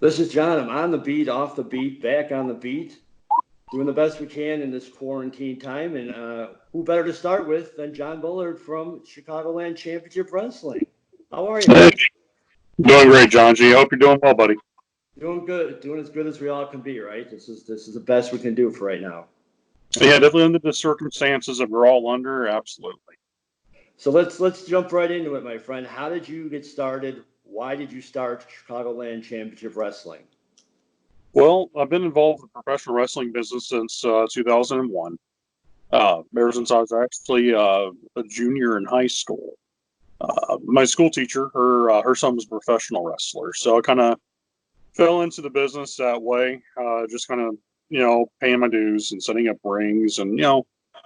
This is John. I'm on the beat, off the beat, back on the beat, doing the best we can in this quarantine time. And who better to start with than John Bullard from Chicagoland Championship Wrestling? How are you, Hey, man? doing great, Johngy. I hope you're doing well, buddy. Doing good, doing as good as we all can be, right? This is the best we can do for right now. Yeah, definitely under the circumstances that we're all under, absolutely. So let's jump right into it, my friend. How did you get started? Why did you start Chicagoland Championship Wrestling? Well, I've been involved with the professional wrestling business since 2001. Ever since I was actually a junior in high school. My school teacher, her son was a professional wrestler, so I kind of fell into the business that way. Just kind of paying my dues and setting up rings and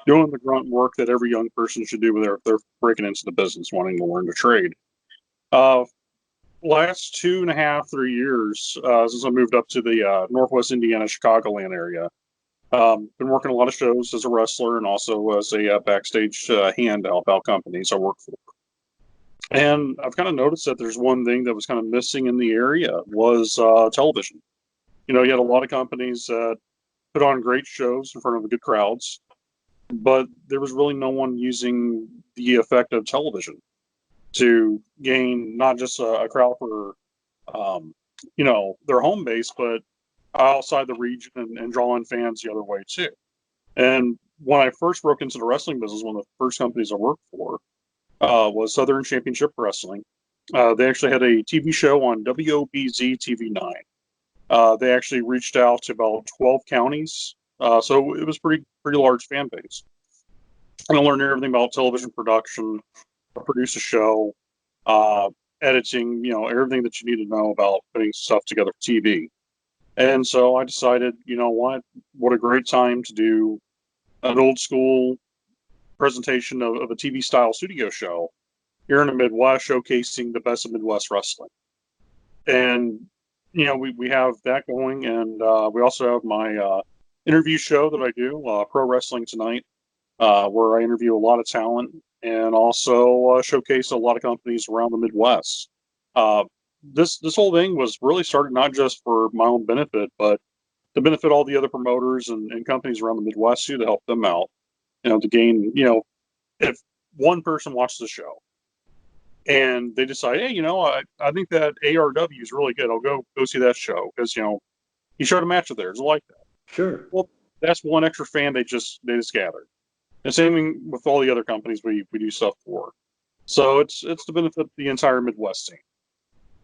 doing the grunt work that every young person should do when they're breaking into the business, wanting to learn to trade. Uh, Last 2.5, 3 years since I moved up to the Northwest Indiana Chicagoland area. Been working a lot of shows as a wrestler and also as a backstage hand to help out companies I work for. And I've kind of noticed that there's one thing that was kind of missing in the area was television. You had a lot of companies that put on great shows in front of good crowds, but there was really no one using the effect of television to gain not just a crowd for their home base, but outside the region and draw in fans the other way too. And when I first broke into the wrestling business, one of the first companies I worked for was Southern Championship Wrestling. They actually had a TV show on WOBZ TV9. They actually reached out to about 12 counties, so it was pretty large fan base. And I learned everything about television production, produce a show, uh, editing, everything that you need to know about putting stuff together for TV. And so I decided, what a great time to do an old school presentation of a TV style studio show here in the Midwest, showcasing the best of Midwest wrestling. And, we have that going. And we also have my interview show that I do, Pro Wrestling Tonight, where I interview a lot of talent and also showcase a lot of companies around the Midwest. Uh, this whole thing was really started not just for my own benefit, but to benefit all the other promoters and companies around the Midwest too, to help them out. To gain, if one person watches the show and they decide, hey, I think that ARW is really good. I'll go see that show because he showed a match of theirs. I like that. Sure. Well, that's one extra fan they just gathered. And same thing with all the other companies we do stuff for. So it's to benefit the entire Midwest scene.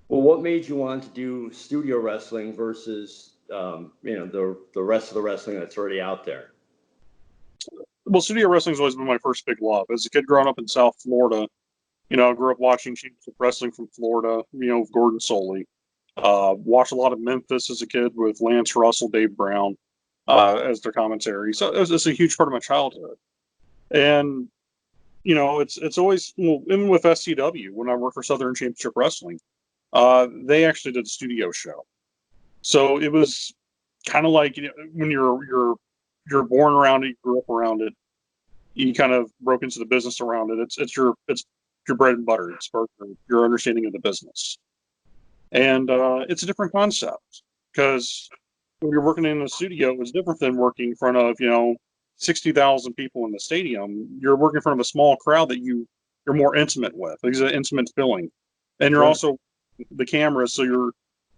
Well, what made you want to do studio wrestling versus the rest of the wrestling that's already out there? Well, studio wrestling's always been my first big love. As a kid growing up in South Florida, I grew up watching championship wrestling from Florida, with Gordon Soley. Watched a lot of Memphis as a kid with Lance Russell, Dave Brown as their commentary. So it's a huge part of my childhood. And it's always, well, even with SCW when I worked for Southern Championship Wrestling, they actually did a studio show. So it was kind of like when you're born around it, you grew up around it, you kind of broke into the business around it. It's your bread and butter. It's part of your understanding of the business, and it's a different concept because when you're working in a studio, it's different than working in front of 60,000 people in the stadium. You're working in front of a small crowd that you're more intimate with. It's an intimate feeling, and you're Sure. also the camera, so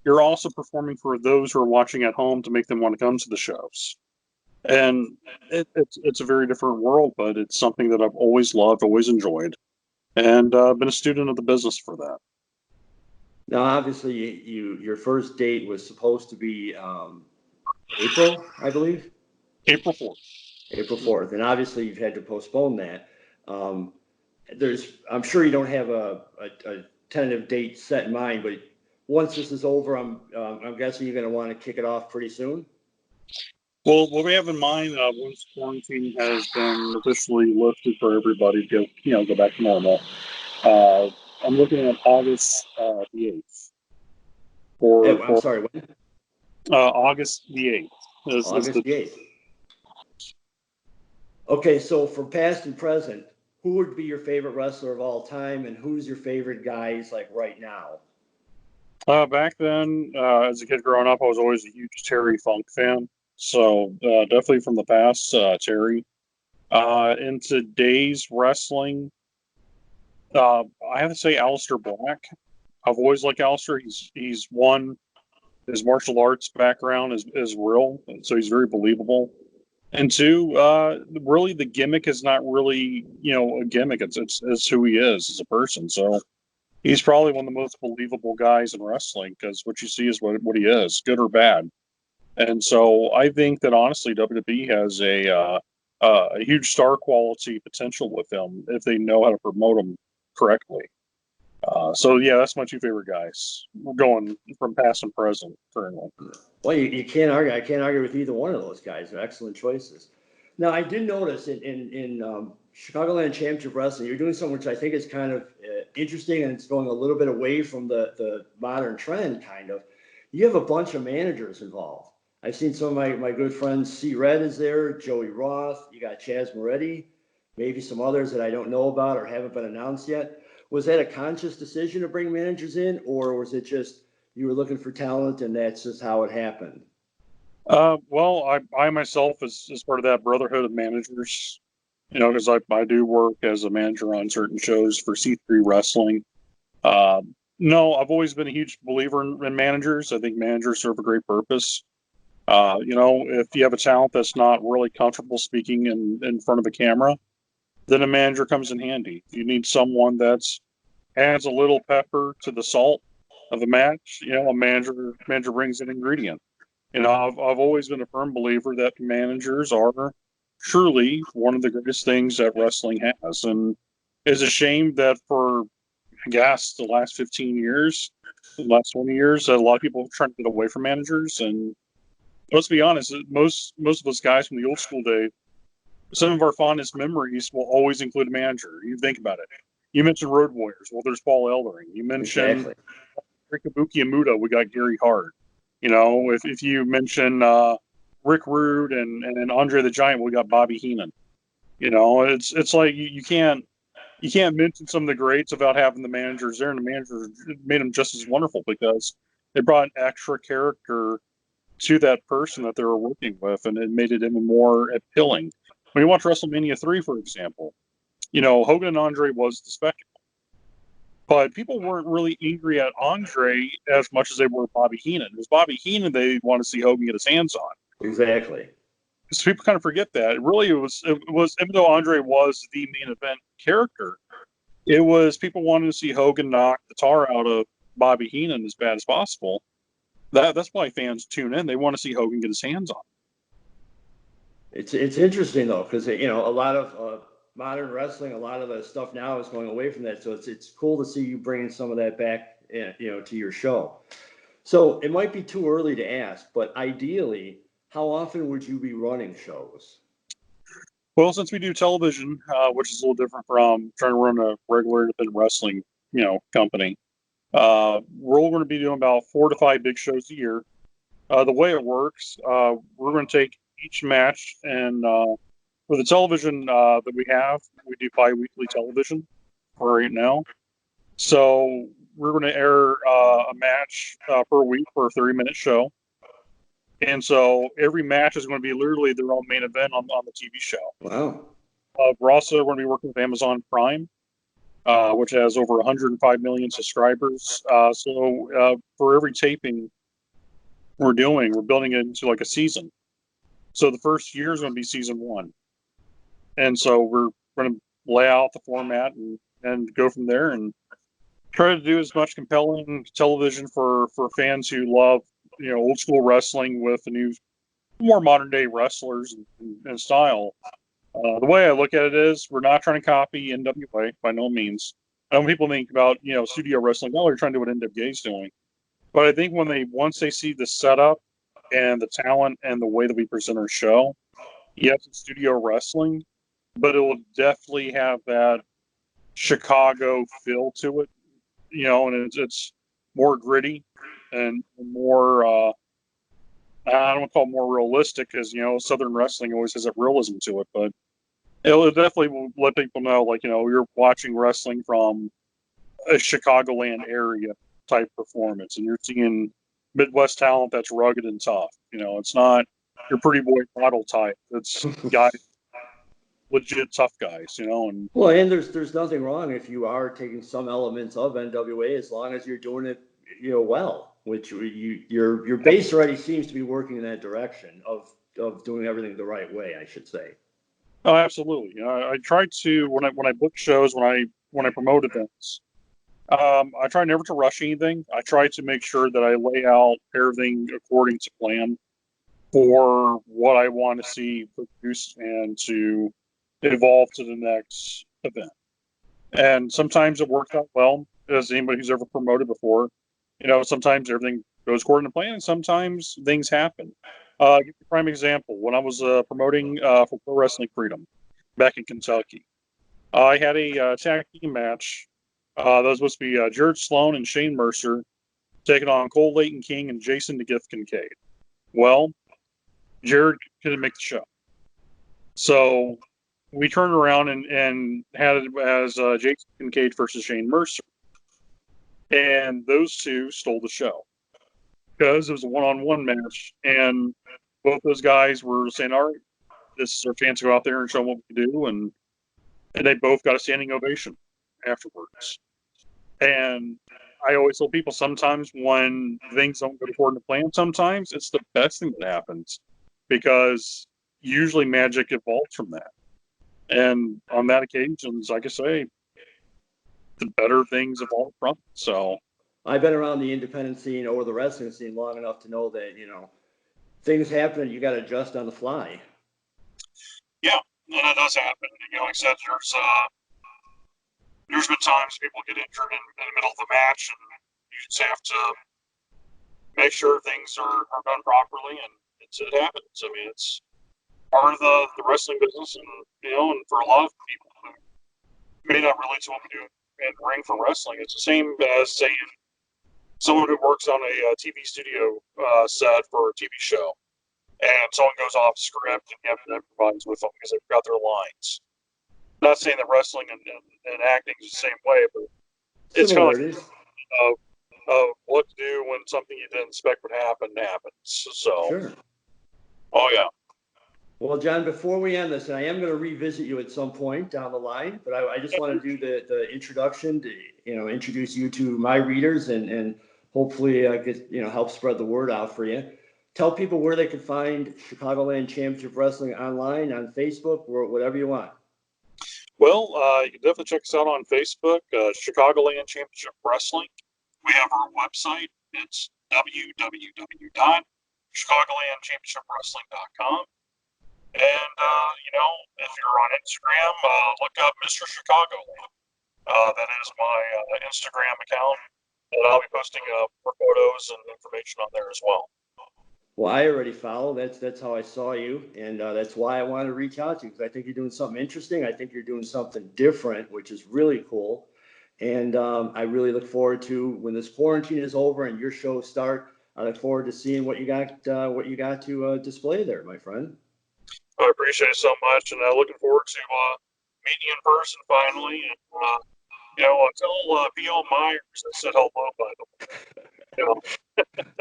you're also performing for those who are watching at home to make them want to come to the shows. And it's a very different world, but it's something that I've always loved, always enjoyed, and been a student of the business for that. Now, obviously, your first date was supposed to be April, I believe, April 4th. April 4th, and obviously you've had to postpone that. Um, I'm sure you don't have a tentative date set in mind, but once this is over, I'm guessing you're going to want to kick it off pretty soon. Well, what we have in mind once quarantine has been officially lifted for everybody to go back to normal. Uh, I'm looking at August the 8th I'm for sorry, when? August the 8th is August the the 8th. Okay, so for past and present, who would be your favorite wrestler of all time, and who's your favorite guys like right now? Back then, as a kid growing up, I was always a huge Terry Funk fan. So definitely from the past, Terry. In today's wrestling, I have to say Aleister Black. I've always liked Aleister. He's one, his martial arts background is real, and so he's very believable. And two, really the gimmick is not really a gimmick. It's who he is as a person. So he's probably one of the most believable guys in wrestling because what you see is what he is, good or bad. And so I think that honestly, WWE has a huge star quality potential with him if they know how to promote him correctly. So yeah, that's my two favorite guys. We're going from past and present currently. Well, you can't argue. I can't argue with either one of those guys. They're excellent choices. Now, I did notice in Chicagoland Championship Wrestling, you're doing something which I think is kind of interesting, and it's going a little bit away from the modern trend, kind of. You have a bunch of managers involved. I've seen some of my good friends. C. Red is there, Joey Roth. You got Chaz Moretti, maybe some others that I don't know about or haven't been announced yet. Was that a conscious decision to bring managers in, or was it just you were looking for talent and that's just how it happened? Well, I myself is part of that brotherhood of managers, because I do work as a manager on certain shows for C3 Wrestling. No, I've always been a huge believer in managers. I think managers serve a great purpose. If you have a talent that's not really comfortable speaking in front of a camera, then a manager comes in handy. You need someone that's adds a little pepper to the salt of a match. A manager brings an ingredient. I've always been a firm believer that managers are truly one of the greatest things that wrestling has, and it's a shame that for I guess the last 15 years, the last 20 years, that a lot of people are trying to get away from managers. And let's be honest, most of us guys from the old school day, some of our fondest memories will always include a manager. You think about it. You mentioned Road Warriors. Well, there's Paul Eldering. You mentioned Exactly. Rikabuki and Muda. We got Gary Hart. If you mention Rick Rude and Andre the Giant, we got Bobby Heenan. It's like you can't mention some of the greats without having the managers there, and the managers made them just as wonderful because they brought extra character to that person that they were working with, and it made it even more appealing. When you watch WrestleMania 3, for example, Hogan and Andre was the spectacle. But people weren't really angry at Andre as much as they were Bobby Heenan. It was Bobby Heenan they want to see Hogan get his hands on. Exactly. So people kind of forget that. It was even though Andre was the main event character, it was people wanting to see Hogan knock the tar out of Bobby Heenan as bad as possible. That's why fans tune in. They want to see Hogan get his hands on. It's interesting though, because a lot of modern wrestling, a lot of the stuff now is going away from that. So it's cool to see you bringing some of that back, to your show. So it might be too early to ask, but ideally, how often would you be running shows? Well, since we do television, which is a little different from trying to run a regular independent wrestling, company, we're all going to be doing about 4 to 5 big shows a year. The way it works, we're going to take each match and for the television that we do bi-weekly television for right now. So we're going to air a match per week for a 30-minute show. And so every match is going to be literally their own main event on the TV show. Wow. We're also going to be working with Amazon Prime, which has over 105 million subscribers. So for every taping we're building it into like a season. So the first year is going to be season 1. And so we're going to lay out the format and go from there and try to do as much compelling television for fans who love, old school wrestling with the new, more modern day wrestlers and style. The way I look at it is we're not trying to copy NWA by no means. I know when people think about, studio wrestling, oh, you're trying to do what NWA is doing. But I think once they see the setup and the talent and the way that we present our show, yes, it's studio wrestling, but it will definitely have that Chicago feel to it, and it's more gritty and more, I don't want to call it more realistic because, Southern wrestling always has a realism to it, but it definitely will let people know, like, you're watching wrestling from a Chicagoland area type performance, and you're seeing Midwest talent that's rugged and tough. It's not your pretty boy model type. It's guys, legit tough guys. And Well, and there's nothing wrong if you are taking some elements of NWA as long as you're doing it, well, which your base already seems to be working in that direction of doing everything the right way, I should say. oh, absolutely. I try to when I book shows, when I promote events. I try never to rush anything. I try to make sure that I lay out everything according to plan for what I want to see produced and to evolve to the next event. And sometimes it works out well, as anybody who's ever promoted before. Sometimes everything goes according to plan, and sometimes things happen. Give you a prime example. When I was promoting for Pro Wrestling Freedom back in Kentucky, I had a tag team match. That was supposed to be Jared Sloan and Shane Mercer taking on Cole Leighton King and Jason the Gift Kincaid. Well, Jared couldn't make the show. So we turned around and had it as Jason Kincaid versus Shane Mercer. And those two stole the show because it was a one-on-one match. And both those guys were saying, all right, this is our chance to go out there and show them what we can do. And they both got a standing ovation afterwards. And I always tell people sometimes when things don't go according to plan, sometimes it's the best thing that happens because usually magic evolves from that. And on that occasions, like I say, the better things evolve from it. So I've been around the independent scene or the wrestling scene long enough to know that, things happen and you got to adjust on the fly. yeah, and that does happen. Like I said, there's been times people get injured in the middle of the match, and you just have to make sure things are done properly, and it happens. I mean, it's part of the wrestling business, and for a lot of people who may not relate to what we do in ring for wrestling, it's the same as saying someone who works on a TV studio set for a TV show, and someone goes off script and you have to improvise with them because they forgot their lines. Not saying that wrestling and acting is the same way, but it's kind of like of what to do when something you didn't expect would happen happens. So, Sure. Oh yeah. Well, John, before we end this, and I am going to revisit you at some point down the line, but I just want to do the introduction to, introduce you to my readers and hopefully get, help spread the word out for you. Tell people where they can find Chicagoland Championship Wrestling online, on Facebook, or whatever you want. Well, you can definitely check us out on Facebook, Chicagoland Championship Wrestling. We have our website. It's www.chicagolandchampionshipwrestling.com. And, if you're on Instagram, look up Mr. Chicagoland. That is my Instagram account. And I'll be posting more photos and information on there as well. Well, I already follow. That's how I saw you, and that's why I wanted to reach out to you, because I think you're doing something interesting. I think you're doing something different, which is really cool. And I really look forward to when this quarantine is over and your shows start. I look forward to seeing what you got to display there, my friend. I appreciate it so much, and looking forward to meeting you in person finally. And tell P.O. Myers I said hello, by the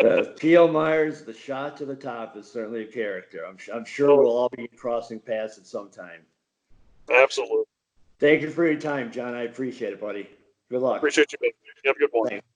way. P.O. Myers, the shot to the top, is certainly a character. I'm sure we'll all be crossing paths at some time. Absolutely. Thank you for your time, John. I appreciate it, buddy. Good luck. Appreciate you. You have a good morning. Thanks.